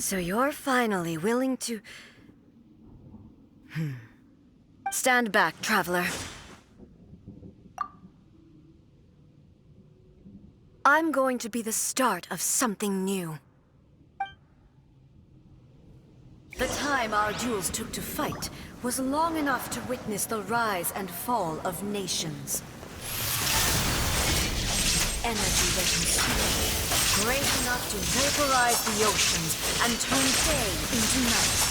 So you're finally willing to... Stand back, traveler. I'm going to be the start of something new. The time our duels took to fight was long enough to witness the rise and fall of nations. Energy they consumed, great enough to vaporize the oceans and turn day into night.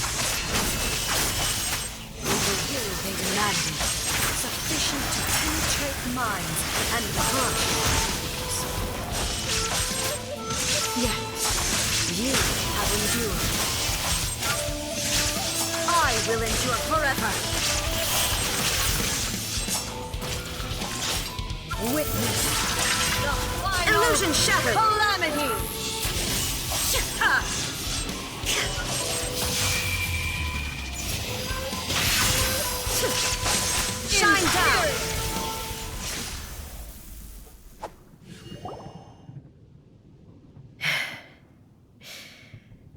And the will they demanded, sufficient to penetrate minds and crush lives. Yet, you have endured. I will endure forever. Witness the final illusion shattered. Calamity. Shine down.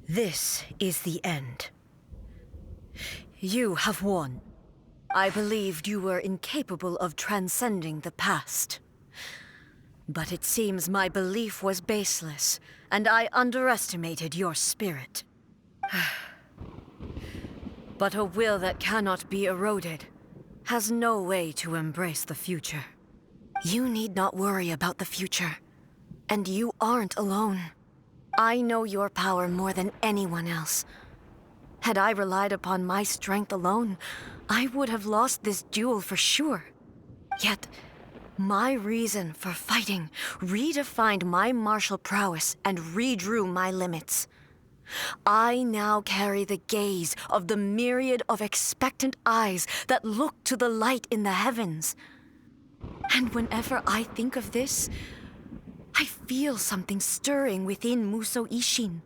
This is the end. You have won. I believed you were incapable of transcending the past. But it seems my belief was baseless, and I underestimated your spirit. But a will that cannot be eroded has no way to embrace the future. You need not worry about the future, and you aren't alone. I know your power more than anyone else. Had I relied upon my strength alone, I would have lost this duel for sure. Yet, my reason for fighting redefined my martial prowess and redrew my limits. I now carry the gaze of the myriad of expectant eyes that look to the light in the heavens. And whenever I think of this, I feel something stirring within Musou Ishin.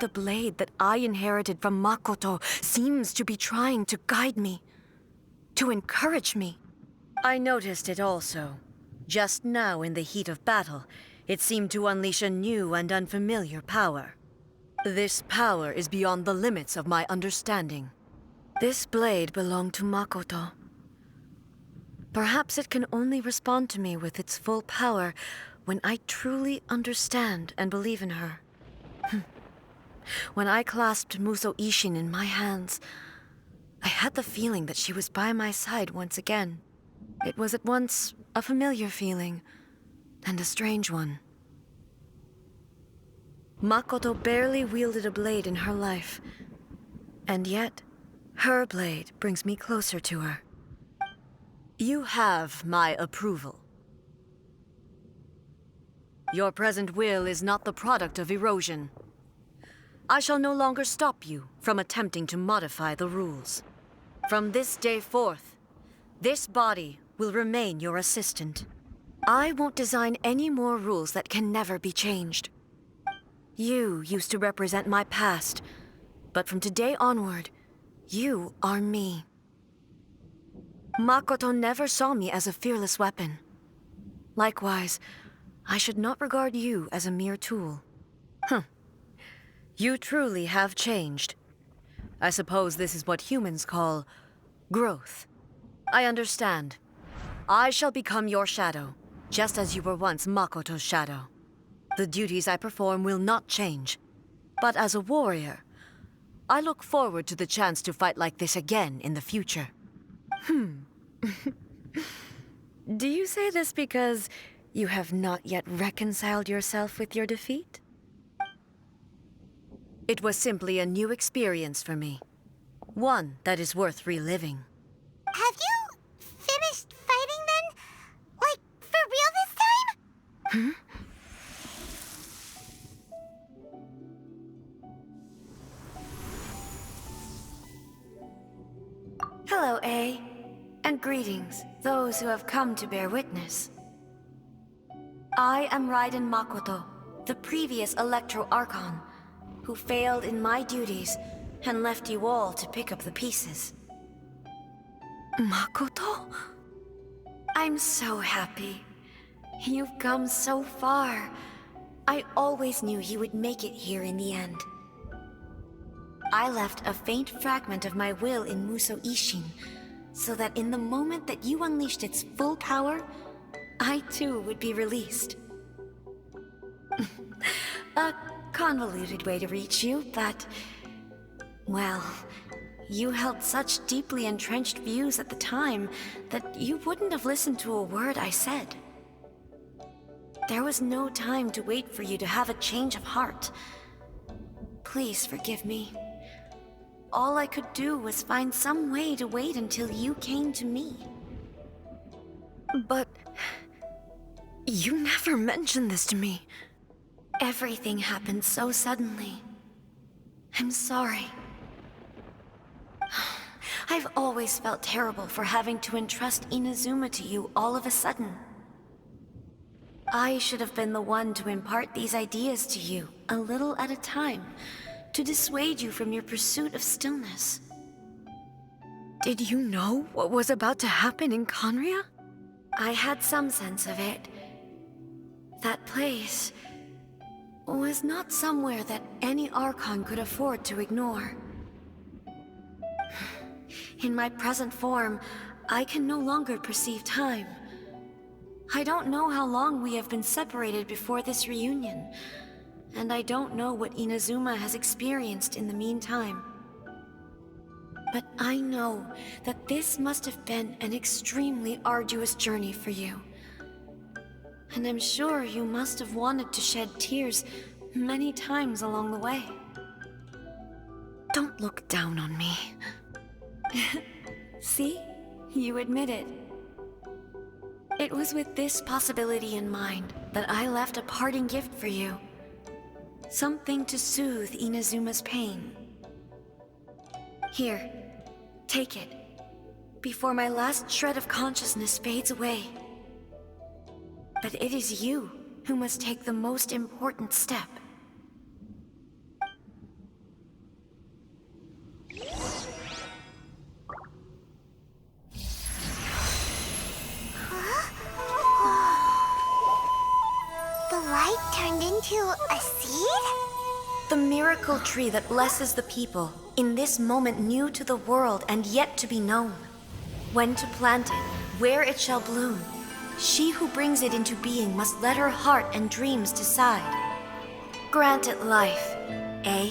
The blade that I inherited from Makoto seems to be trying to guide me, to encourage me. I noticed it also. Just now in the heat of battle, it seemed to unleash a new and unfamiliar power. This power is beyond the limits of my understanding. This blade belonged to Makoto. Perhaps it can only respond to me with its full power when I truly understand and believe in her. When I clasped Musou Ishin in my hands, I had the feeling that she was by my side once again. It was at once a familiar feeling and a strange one. Makoto barely wielded a blade in her life, and yet her blade brings me closer to her. You have my approval. Your present will is not the product of erosion. I shall no longer stop you from attempting to modify the rules. From this day forth, this body will remain your assistant. I won't design any more rules that can never be changed. You used to represent my past, but from today onward, you are me. Makoto never saw me as a fearless weapon. Likewise, I should not regard you as a mere tool. You truly have changed. I suppose this is what humans call growth. I understand. I shall become your shadow, just as you were once Makoto's shadow. The duties I perform will not change. But as a warrior, I look forward to the chance to fight like this again in the future. Do you say this because you have not yet reconciled yourself with your defeat? It was simply a new experience for me. One that is worth reliving. Have you finished fighting then? Like, for real this time? Hello, Ei. And greetings, those who have come to bear witness. I am Raiden Makoto, the previous Electro Archon, who failed in my duties and left you all to pick up the pieces. Makoto? I'm so happy. You've come so far. I always knew you would make it here in the end. I left a faint fragment of my will in Muso Ishin, so that in the moment that you unleashed its full power, I too would be released. A convoluted way to reach you, but... well, you held such deeply entrenched views at the time that you wouldn't have listened to a word I said. There was no time to wait for you to have a change of heart. Please forgive me. All I could do was find some way to wait until you came to me. But... you never mentioned this to me. Everything happened so suddenly. I'm sorry. I've always felt terrible for having to entrust Inazuma to you all of a sudden. I should have been the one to impart these ideas to you, a little at a time, to dissuade you from your pursuit of stillness. Did you know what was about to happen in Conria? I had some sense of it. That place was not somewhere that any Archon could afford to ignore. In my present form, I can no longer perceive time. I don't know how long we have been separated before this reunion, and I don't know what Inazuma has experienced in the meantime. But I know that this must have been an extremely arduous journey for you. And I'm sure you must have wanted to shed tears many times along the way. Don't look down on me. See? You admit it. It was with this possibility in mind that I left a parting gift for you. Something to soothe Inazuma's pain. Here, take it, before my last shred of consciousness fades away. But it is you who must take the most important step. Turned into a seed? The miracle tree that blesses the people, in this moment new to the world and yet to be known. When to plant it, where it shall bloom, she who brings it into being must let her heart and dreams decide. Grant it life, eh?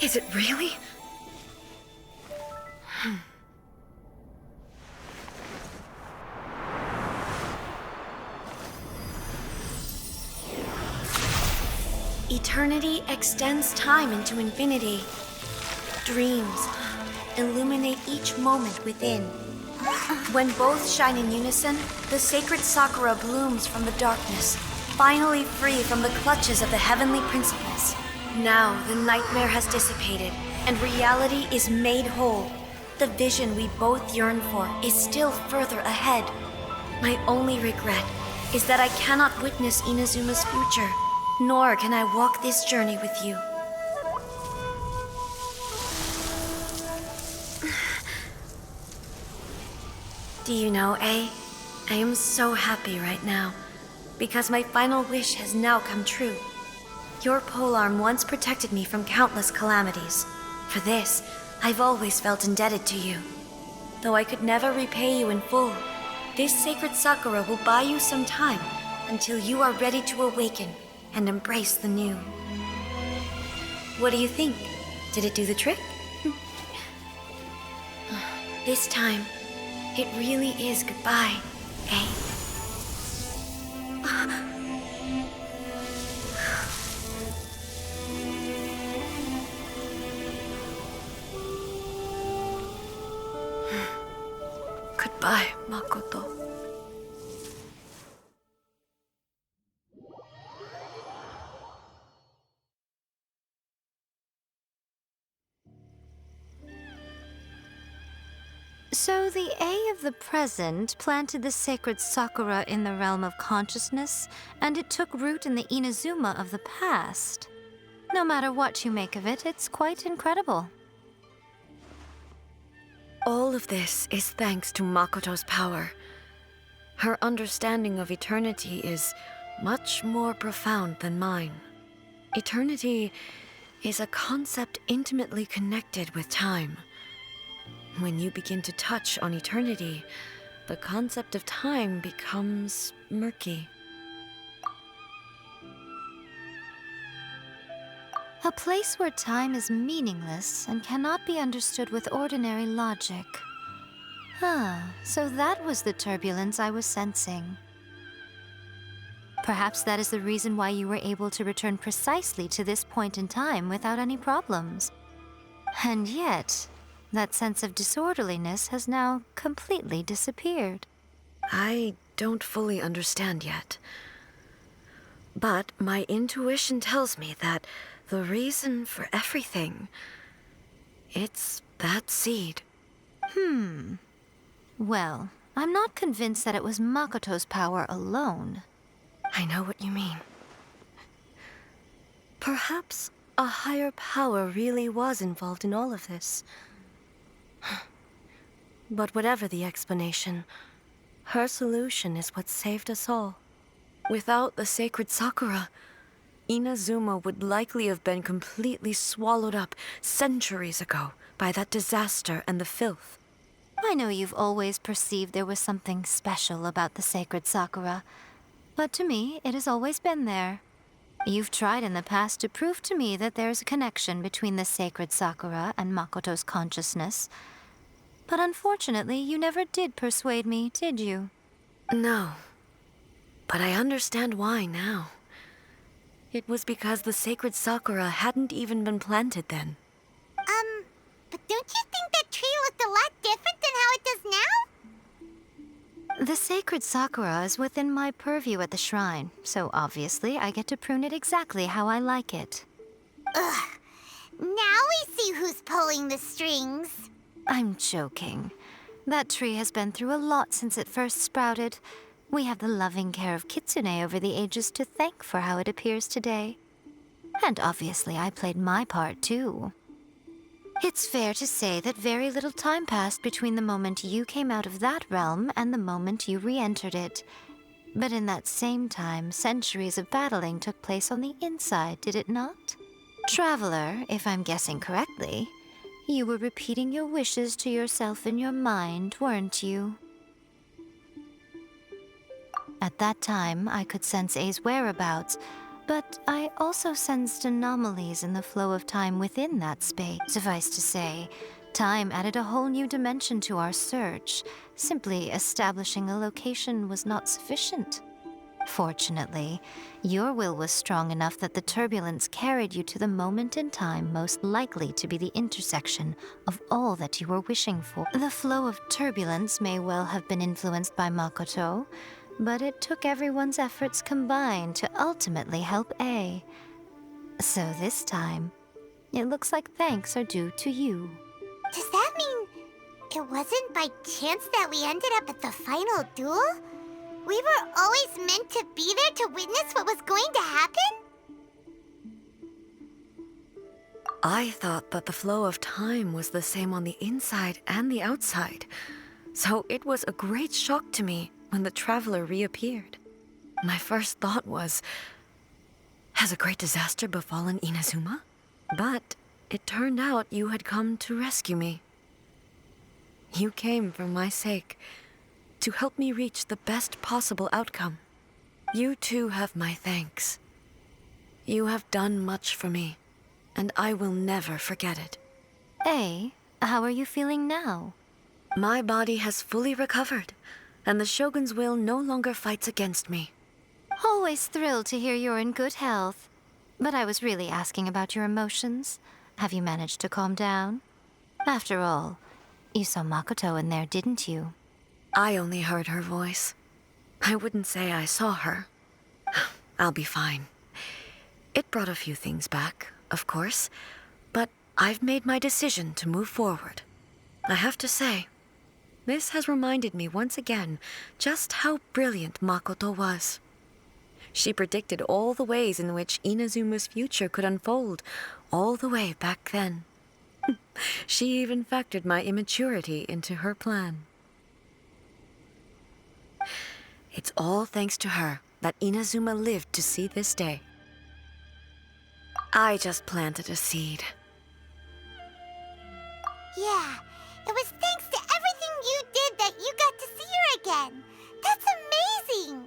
Is it really? Eternity extends time into infinity. Dreams illuminate each moment within. When both shine in unison, the sacred Sakura blooms from the darkness, finally free from the clutches of the heavenly principles. Now the nightmare has dissipated, and reality is made whole. The vision we both yearn for is still further ahead. My only regret is that I cannot witness Inazuma's future. Nor can I walk this journey with you. Do you know, I am so happy right now, because my final wish has now come true. Your polearm once protected me from countless calamities. For this, I've always felt indebted to you. Though I could never repay you in full, this sacred Sakura will buy you some time until you are ready to awaken and embrace the new. What do you think? Did it do the trick? This time, it really is goodbye, eh? Goodbye, Makoto. So the A of the present planted the sacred Sakura in the realm of consciousness, and it took root in the Inazuma of the past. No matter what you make of it, it's quite incredible. All of this is thanks to Makoto's power. Her understanding of eternity is much more profound than mine. Eternity is a concept intimately connected with time. When you begin to touch on eternity, the concept of time becomes murky. A place where time is meaningless and cannot be understood with ordinary logic. So that was the turbulence I was sensing. Perhaps that is the reason why you were able to return precisely to this point in time without any problems. And yet, that sense of disorderliness has now completely disappeared. I don't fully understand yet. But my intuition tells me that the reason for everything, it's that seed. Well, I'm not convinced that it was Makoto's power alone. I know what you mean. Perhaps a higher power really was involved in all of this. But whatever the explanation, her solution is what saved us all. Without the sacred Sakura, Inazuma would likely have been completely swallowed up centuries ago by that disaster and the filth. I know you've always perceived there was something special about the sacred Sakura, but to me, it has always been there. You've tried in the past to prove to me that there's a connection between the sacred Sakura and Makoto's consciousness, but unfortunately, you never did persuade me, did you? No, but I understand why now. It was because the sacred Sakura hadn't even been planted then. But don't you think that tree looked a lot different than how it does now? The sacred Sakura is within my purview at the shrine, so obviously I get to prune it exactly how I like it. Ugh. Now we see who's pulling the strings. I'm joking. That tree has been through a lot since it first sprouted. We have the loving care of Kitsune over the ages to thank for how it appears today. And obviously I played my part too. It's fair to say that very little time passed between the moment you came out of that realm and the moment you re-entered it. But in that same time, centuries of battling took place on the inside, did it not? Traveler, if I'm guessing correctly, you were repeating your wishes to yourself in your mind, weren't you? At that time, I could sense Ei's whereabouts, but I also sensed anomalies in the flow of time within that space. Suffice to say, time added a whole new dimension to our search. Simply establishing a location was not sufficient. Fortunately, your will was strong enough that the turbulence carried you to the moment in time most likely to be the intersection of all that you were wishing for. The flow of turbulence may well have been influenced by Makoto, but it took everyone's efforts combined to ultimately help Ei. So this time, it looks like thanks are due to you. Does that mean it wasn't by chance that we ended up at the final duel? We were always meant to be there to witness what was going to happen? I thought that the flow of time was the same on the inside and the outside, so it was a great shock to me when the traveler reappeared. My first thought was, has a great disaster befallen Inazuma? But it turned out you had come to rescue me. You came for my sake, to help me reach the best possible outcome. You too have my thanks. You have done much for me, and I will never forget it. Ei, how are you feeling now? My body has fully recovered, and the Shogun's will no longer fights against me. Always thrilled to hear you're in good health. But I was really asking about your emotions. Have you managed to calm down? After all, you saw Makoto in there, didn't you? I only heard her voice. I wouldn't say I saw her. I'll be fine. It brought a few things back, of course, but I've made my decision to move forward. I have to say, this has reminded me once again just how brilliant Makoto was. She predicted all the ways in which Inazuma's future could unfold, all the way back then. She even factored my immaturity into her plan. It's all thanks to her that Inazuma lived to see this day. I just planted a seed. Yeah, it was thanks to everything you did that you got to see her again. That's amazing!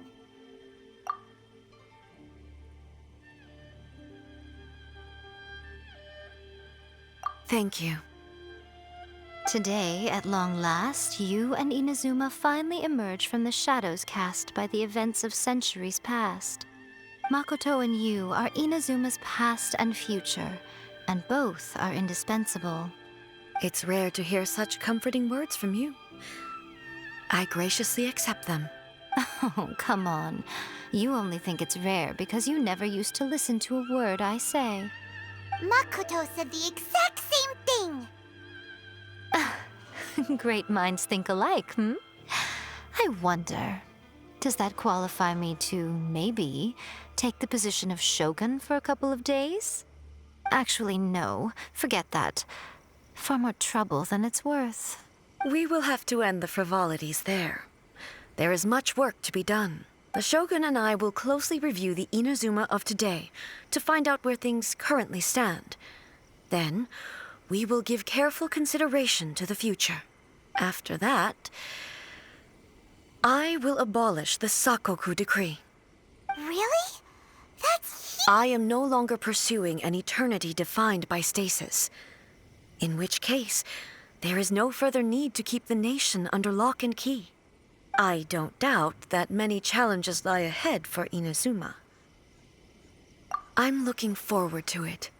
Thank you. Today, at long last, you and Inazuma finally emerge from the shadows cast by the events of centuries past. Makoto and you are Inazuma's past and future, and both are indispensable. It's rare to hear such comforting words from you. I graciously accept them. Oh, come on. You only think it's rare because you never used to listen to a word I say. Makoto said the exact same thing! Great minds think alike, hmm? I wonder, does that qualify me to, maybe, take the position of Shogun for a couple of days? Actually, no. Forget that. Far more trouble than it's worth. We will have to end the frivolities there. There is much work to be done. The Shogun and I will closely review the Inazuma of today to find out where things currently stand. Then, we will give careful consideration to the future. After that, I will abolish the Sakoku decree. Really? That's huge! I am no longer pursuing an eternity defined by stasis. In which case, there is no further need to keep the nation under lock and key. I don't doubt that many challenges lie ahead for Inazuma. I'm looking forward to it.